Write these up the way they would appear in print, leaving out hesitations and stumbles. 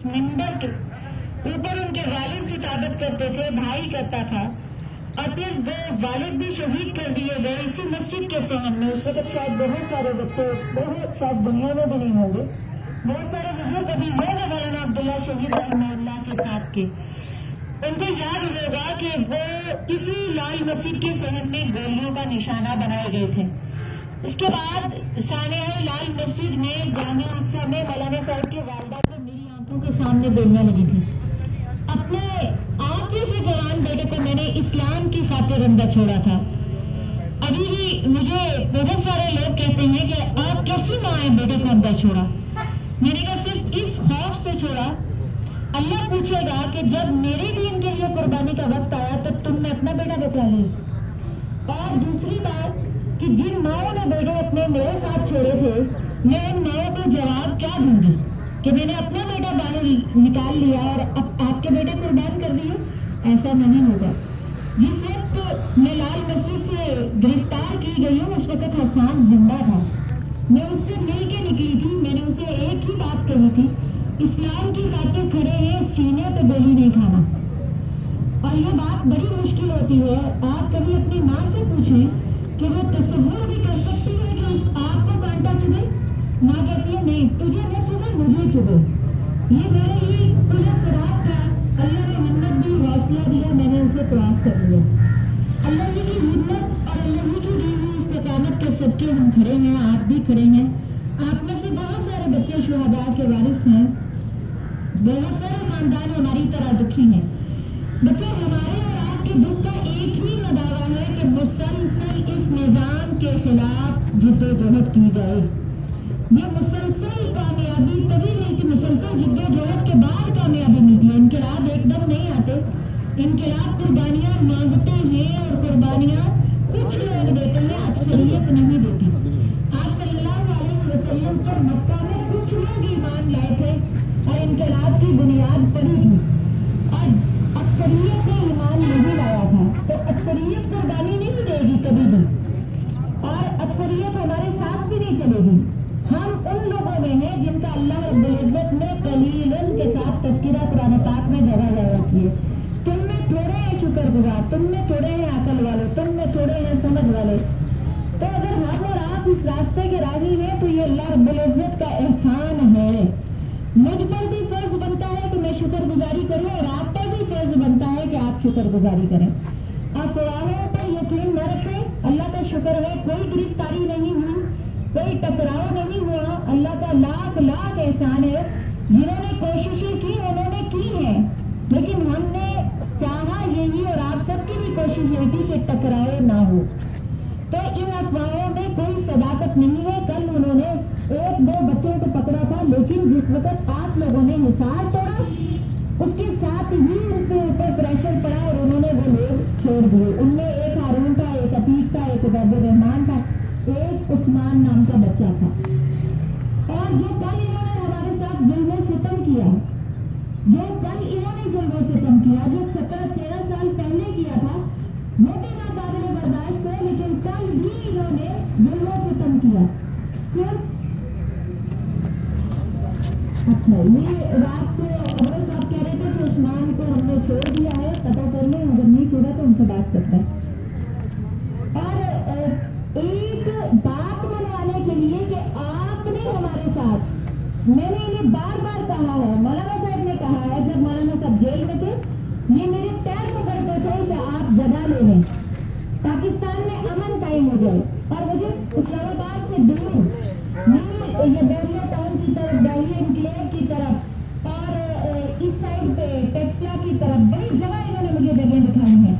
منبر کے اوپر ان کے والد خطابت کرتے تھے، بھائی کرتا تھا، اور پھر وہ والد بھی شہید کر دیے گئے اسی مسجد کے صحن میں. اس وقت شاید بہت سارے بچے بہت شاید دنیا میں بھی نہیں ہوں گے، بہت سارے بزرگ ابھی ہوں گے مولانا عبداللہ شہید رحمہ اللہ کے ساتھ کے. ان کو یاد ہوگا کہ وہ اسی لال مسجد کے صحن میں گولیوں کا نشانہ بنائے گئے تھے. اس کے بعد سانحہ لال مسجد میں جامعہ اقصی میں مولانا صاحب کی والدہ کو میری آنکھوں کے سامنے گولیاں لگی تھی. اپنے آپ جیسے جوان بیٹے کو میں نے اسلام کی خاطر اندر چھوڑا تھا. ابھی بھی مجھے بہت سارے لوگ کہتے ہیں کہ آپ کیسی ماں ہیں بیٹے کو اندر چھوڑا. میں نے کہا صرف اس خوف سے چھوڑا، اللہ پوچھے گا کہ جب میرے دین کے لیے قربانی کا وقت آیا تو تم نے اپنا بیٹا بچا لیا. اور دوسری بات کہ جن ماؤں نے بیٹے اپنے میرے ساتھ چھوڑے تھے، میں ان ماؤں کو جواب کیا دوں گی کہ میں نے اپنا بیٹا باہر نکال لیا اور اب آپ کے بیٹے قربان کر دیے؟ ایسا نہیں ہوگا. جس وقت میں لال مسجد سے گرفتار کی گئی ہوں اس وقت حسان زندہ تھا. میں اس سے مل کے نکلی تھی. میں نے اسے ایک ہی بات کہی تھی، اسلام کی خاطر کھڑے ہیں، سینے پہ گولی نہیں کھانا. اور یہ بات بڑی مشکل ہوتی ہے. آپ کبھی اپنی ماں سے پوچھیں کہ وہ تصور بھی کر سکتی ہے کہ اس آپ کو کانٹا چبھے؟ ماں کہتی ہے نہیں، تجھے نہ چبھے مجھے چبھے. یہ میرے لیے پورا سراغ تھا. اللہ نے ہمت دی، حوصلہ دیا، میں نے اسے کراس کر لیا. اللہ کی ہمت اور اللہ کی دی ہوئی استقامت کے صدقے ہم کھڑے ہیں، آپ بھی کھڑے ہیں. آپ میں سے بہت سارے بچے شہداء کے وارث ہیں، بہت سارے خاندان ہماری طرح دکھی ہیں. بچوں، ہمارے اور آپ کے دکھ کا ایک ہی مداوع ہے کہ مسلسل اس نظام کے خلاف جدوجہد کی جائے. یہ مسلسل کامیابی تبھی ملتی، مسلسل جدوجہد کے بعد کامیابی ملتی ہے. انقلاب ایک دم نہیں آتے. انقلاب قربانیاں مانگتے ہیں اور قربانیاں کچھ لوگ دیتے ہیں، اکثریت نہیں دیتی. آپ صلی اللہ علیہ وسلم پر مکہ میں کچھ لوگ ایمان لائے تھے اور انقلاب کی بنیاد پڑی تھی، اور اکثریت نے ایمان نہیں لایا تھا. تو اکثریت قربانی نہیں دے گی کبھی بھی، اور اکثریت ہمارے ساتھ بھی نہیں چلے گی. ہم ان لوگوں میں ہیں جن کا اللہ رب العزت نے قلیلاً کے ساتھ تذکرہ قرآن پاک میں جگہ رکھی ہے. تم میں تھوڑے ہیں شکر گزار، تم میں تھوڑے ہیں عقل والے، تم میں تھوڑے ہیں سمجھ والے. تو اگر ہم اور آپ اس راستے کے راہی ہیں تو یہ اللہ رب العزت کا احسان ہے. مجھ پر بھی فرض بنتا ہے کہ میں شکر گزاری کروں، اور آپ پر بھی فرض بنتا ہے کہ آپ شکر گزاری کریں. افواہوں پر یقین نہ رکھیں. اللہ کا شکر ہے کوئی گرفتاری نہیں ہوئی، کوئی ٹکراؤ نہیں ہوا. اللہ کا لاکھ لاکھ احسان ہے. جنہوں نے کوششیں کی انہوں نے کی ہیں، لیکن ہم نے چاہا یہی، اور آپ سب کی بھی کوشش یہ تھی کہ ٹکراؤ نہ ہو. تو ان افواہوں میں کوئی صداقت نہیں ہے. کل انہوں نے ایک دو بچوں کو پکڑا تھا، لیکن جس وقت آپ لوگوں نے حصار توڑا اس کے ساتھ ہی ان کے اوپر پریشر پڑا اور انہوں نے وہ لوگ چھوڑ دیے. ان میں ایک ہارون تھا، ایک عتیق تھا، ایک عبید الرحمان تھا، ایک عثمان نام کا بچہ تھا. اور جو کل انہوں نے ہمارے ساتھ ظلم و ستم کیا، جو کل انہوں نے ظلم و ستم کیا، جو 17-13 سال پہلے کیا تھا، وہ بھی ناقابل برداشت ہے. لیکن کل بھی انہوں نے ظلم و ستم کیا. صرف اچھا، یہ رات کو اول صاحب کہہ رہے تھے کہ عثمان کو ہم نے چھوڑ دیا ہے، پتہ کر لیں، اگر نہیں چھوڑا تو ان سے بات کرتا ہے. اور ایک بات منوانے کے لیے کہ آپ نے ہمارے ساتھ، میں نے انہیں بار بار کہا ہے، مولانا صاحب نے کہا ہے جب مولانا صاحب جیل میں تھے، یہ میرے پیر پکڑتے تھے کہ آپ جگہ لے لیں، پاکستان میں امن قائم ہو جائے. اور مجھے اسلام آباد سے دور یہ بیریا ٹاؤن کی طرف، دہلی انکلیو کی طرف، اور اس سائڈ پہ ٹیکسلا کی طرف بڑی جگہ انہوں نے مجھے جگہ دکھائی ہیں.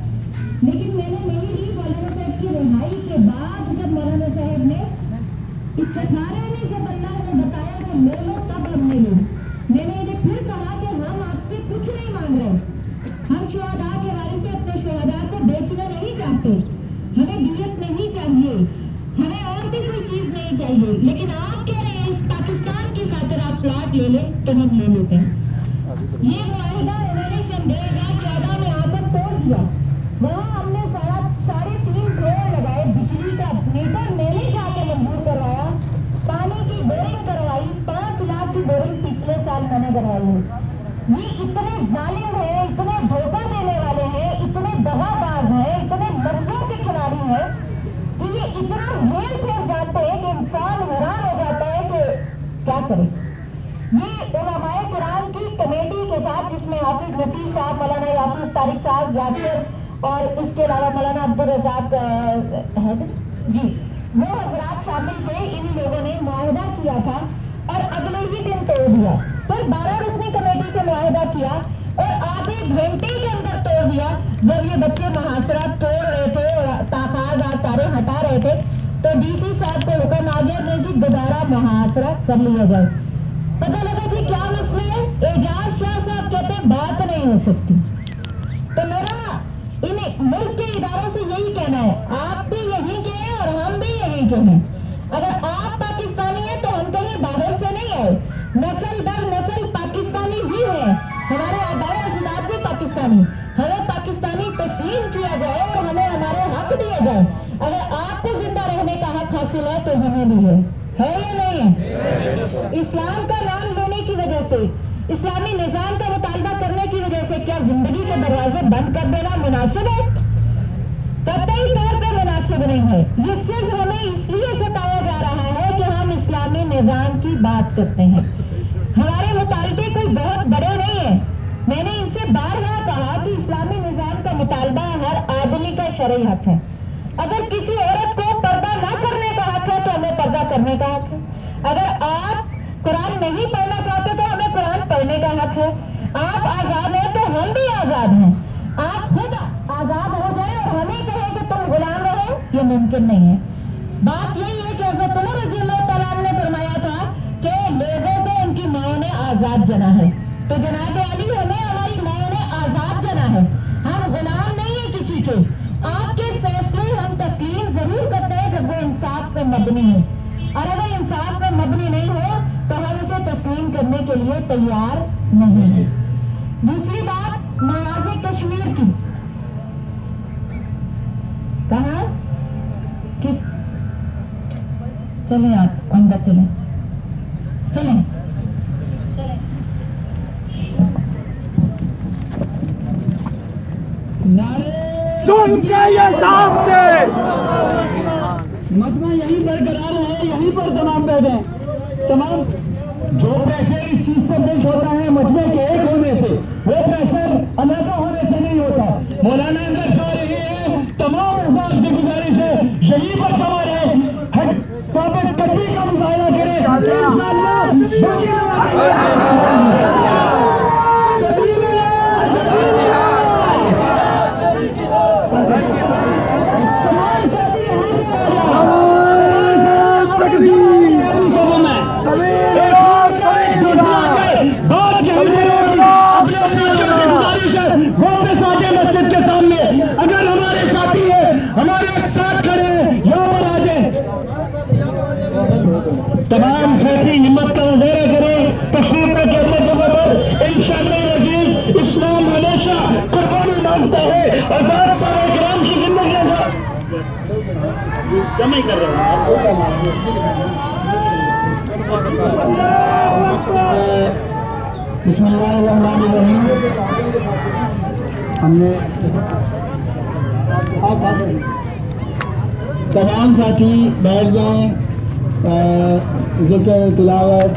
لیکن میں نے نہیں لی. مولانا صاحب کی رہائی کے بعد جب مولانا صاحب نے استخارے میں جب اللہ نے بتایا کہ لے لو، تب ہم نے لی. میں نے انہیں پھر کہا کہ ہم آپ سے کچھ نہیں مانگ رہے. ہم شہداء کے وارث سے اپنے شہداء کو بیچنا نہیں چاہتے. ہمیں دیت نہیں چاہیے، ہمیں اور بھی کوئی چیز نہیں چاہیے. لیکن آپ کہہ رہے ہیں اس پاکستان کی خاطر آپ پلاٹ لے لیں تو ہم لے لیتے ہیں. یہ معاہدہ انہوں نے سن 2014 میں آ کر توڑ دیا. وہاں ہم نے 3.5 کروڑ لگائے. بجلی کا میٹر میں نے جا کے منظور کروایا، پانی کی بورنگ کروائی، 5 لاکھ کی بورنگ پچھلے سال میں نے کروائی ہے. یہ اتنے ظالم ہیں، اتنے دھوکہ دینے والے ہیں، اتنے دغا باز ہیں، اتنے لفظوں کے کھلاڑی ہیں کہ یہ اتنا ہیر پھیر جاتے ہیں کہ انسان حیران ہو جاتا ہے کہ کیا کرے۔ یہ علماء کرام کی کمیٹی کے ساتھ، جس میں حافظ نصیر صاحب، مولانا یعقوب طارق صاحب، یاسر اور اس کے علاوہ مولانا عبدالرزاق ہے جی، وہ حضرات شامل تھے، انہی لوگوں نے معاہدہ کیا تھا اور اگلے ہی دن توڑ دیا۔ پھر 12 رکنی کمیٹی سے معاہدہ کیا اور آدھے گھنٹے کے اندر توڑ دیا۔ جب یہ بچے محاصرہ توڑ رہے تھے اور تارے ہٹا رہے تھے تو ڈی سی صاحب کو حکم آ گیا کہ جی دوبارہ محاصرہ کر لیا جائے۔ پتہ لگا جی کیا مسئلہ ہے؟ اعجاز شاہ صاحب کہتے ہیں بات نہیں ہو سکتی۔ تو میرا ان ملک کے اداروں سے یہی کہنا ہے، آپ بھی یہیں کے ہیں اور ہم بھی یہیں کے ہیں۔ اگر آپ پاکستانی ہیں تو ہم کہیں باہر سے نہیں آئے، نسل در نسل پاکستانی ہی ہے، ہمارے آباء اجداد بھی پاکستانی، ہمیں پاکستانی تسلیم کیا جائے اور ہمیں ہمارے حق دیا جائے۔ اگر آپ کو زندہ رہنے کا حق حاصل ہے تو ہمیں بھی ہے یا نہیں ہے؟ اسلام کا نام لینے کی وجہ سے، اسلامی نظام کا مطالبہ کرنے کی وجہ سے کیا زندگی کے دروازے بند کر دینا مناسب ہے؟ قطعی طور پہ مناسب نہیں ہے۔ یہ صرف ہمیں اس لیے ستایا جا رہا ہے کہ ہم اسلامی نظام کی بات کرتے ہیں۔ ہمارے مطالبے کوئی بہت بڑے نہیں ہیں۔ میں نے ان سے بارہا کہا کہ اسلامی نظام کا مطالبہ ہر آدمی کا شرعی حق ہے۔ اگر کسی عورت کو پردہ نہ کرنے کا حق ہے تو ہمیں پردہ کرنے کا حق ہے۔ اگر آپ قرآن نہیں پڑھنا چاہتے تو ہمیں قرآن پڑھنے کا حق ہے۔ آپ آزاد ہیں تو ہم بھی آزاد ہیں۔ آپ خود آزاد ہو جائیں اور ہمیں کہیں کہ تم غلام رہو، یہ ممکن نہیں ہے۔ بات یہی ہے کہ حضرت عمر رضی اللہ تعالیٰ عنہ نے فرمایا تھا کہ لوگوں کو ان کی ماؤں نے آزاد جنا ہے، تو جناب علی ہمیں ہماری ماؤں نے آزاد جنا ہے، ہم غلام نہیں ہیں کسی کے۔ آپ کے فیصلے ہم تسلیم ضرور کرتے ہیں جب وہ انصاف پہ مبنی ہو، اور اگر انصاف پہ مبنی نہیں ہو تو ہم اسے تسلیم کرنے کے لیے تیار نہیں ہیں۔ دوسری بات نواز کشمیر کی، کہاں کس، چلیں آپ اندر چلیں چلیں سن کے یہ صاحب تھے، مجمع یہیں برقرار ہے، یہیں پر تمام بیٹھے تمام۔ جو پریشر اس چیز سے بلڈ ہوتا ہے مجمع کے ایک ہونے سے، وہ پریشر علیحدہ ہونے سے نہیں ہوتا۔ مولانا اندر جا رہے ہیں، تمام احباب سے گزارش ہے یہیں پر جمع رہے، ثابت قدمی کا مظاہرہ کریں مسجد کے سامنے اگر ہمارے ساتھی ہیں، ہمارے ساتھ کھڑے ہیں، یہاں پر آ جائیں۔ تمام ساتھی ہمت کا مظاہرہ کریں، تشریف میں کہتے جگہ پر انشاءاللہ عزیز اسلام ہمیشہ قربانی مانگتا ہے، ہزار سال کرام کی زندگیوں کا جمع کر رہا ہے۔ بسم اللہ الرحمن الرحیم۔ ہم نے تمام ساتھی بیٹھ جائیں، ذکر تلاوت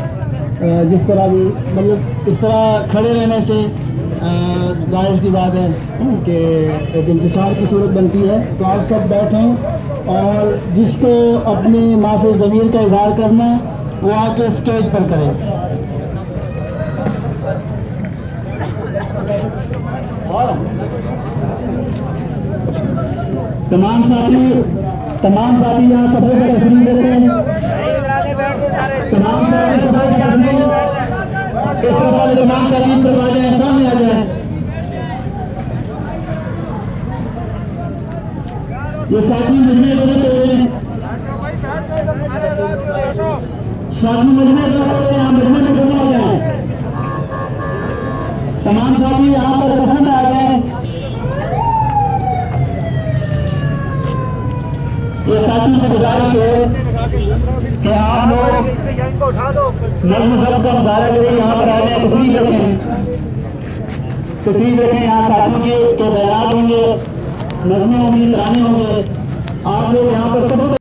جس طرح بھی، مطلب اس طرح کھڑے رہنے سے ظاہر سی بات ہے کہ ایک انتشار کی صورت بنتی ہے۔ تو آپ سب بیٹھیں اور جس کو اپنی معافی ضمیر کا اظہار کرنا ہے وہ آ کے اسٹیج پر کریں۔ تمام ساتھی یہاں سفر پر تشریف دیتے ہیں، تمام ساتھی سفر پر تشریف، اس طرح والے تمام ساتھی اس طرف آ جائیں، سامنے آ جائیں۔ یہ ساتھی مجمع کو توڑے، ساتھی مجمع کو توڑے، یہاں مجمع میں جمع ہو جائیں۔ تمام ساتھی یہاں پر سفر میں آ جائیں۔ یہ ساتھی سے گزارش ہے کہ آپ لوگ نظم ضبط کا مظاہرہ کریں، یہاں پر آ جائیں، تشریف رکھیں۔ تصویر دیکھیں یہاں ساتھیوں کے بیانات ہوں گے، نظمیں ہوں گی، ترانے ہوں گے. آپ لوگ یہاں پر سب